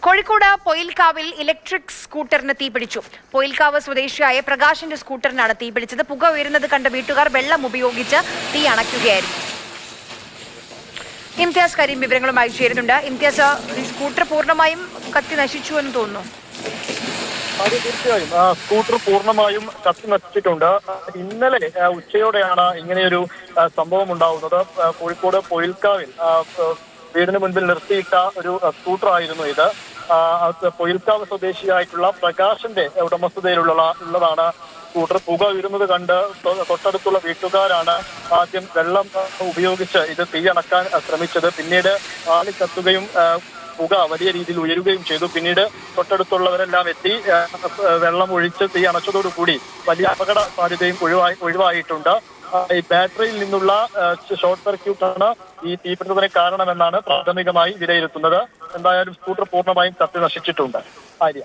Kozhikode പൊയിൽക്കാവിൽ electric സ്കൂട്ടറിന് തീപിടിച്ചു. പൊയിൽക്കാവ് സ്വദേശിയായ പ്രകാശിന്റെ സ്കൂട്ടറിനാണ് തീപിടിച്ചത്. പുക ഉയരുന്നത് കണ്ട വീട്ടുകാർ വെള്ളം ഉപയോഗിച്ച് തീ അണയ്ക്കുകയായിരുന്നു. ഇംതിയാസ് കരീം വിവരങ്ങളുമായി ചേരുന്നുണ്ട്. ഇംതിയാസ്, ഈ സ്കൂട്ടർ പൂർണ്ണമായും കത്തി നശിച്ചു എന്ന് തോന്നുന്നു. തീർച്ചയായും സ്കൂട്ടർ പൂർണ്ണമായും കത്തി നശിച്ചിട്ടുണ്ട്. ഇന്നലെ ഉച്ചയോടെയാണ് ഇങ്ങനെയൊരു സംഭവം ഉണ്ടാവുന്നത്. കോഴിക്കോട് പൊയിൽക്കാവിൽ വീടിന് മുൻപിൽ നിർത്തിയിട്ട ഒരു സ്കൂട്ടർ ആയിരുന്നു ഇത്. പൊയിൽക്കാവ് സ്വദേശിയായിട്ടുള്ള പ്രകാശിന്റെ ഉടമസ്ഥതയിലുള്ളതാണ് സ്കൂട്ടർ. പുക ഉയരുന്നത് കണ്ട് തൊട്ടടുത്തുള്ള വീട്ടുകാരാണ് ആദ്യം വെള്ളം ഉപയോഗിച്ച് ഇത് തീയണക്കാൻ ശ്രമിച്ചത്. പിന്നീട് ആളി കത്തുകയും പുക വലിയ രീതിയിൽ ഉയരുകയും ചെയ്തു. പിന്നീട് തൊട്ടടുത്തുള്ളവരെല്ലാം എത്തി വെള്ളം ഒഴിച്ച് തീ അണച്ചതോടുകൂടി വലിയ അപകട സാധ്യതയും ഒഴിവായിട്ടുണ്ട്. ഈ ബാറ്ററിയിൽ നിന്നുള്ള ഷോർട്ട് സർക്യൂട്ടാണ് ഈ തീപിടുത്തത്തിന് കാരണമെന്നാണ് പ്രാഥമികമായി വിലയിരുത്തുന്നത്. എന്തായാലും സ്കൂട്ടർ പൂർണ്ണമായും കത്തി നശിച്ചിട്ടുണ്ട്. ആര്യ.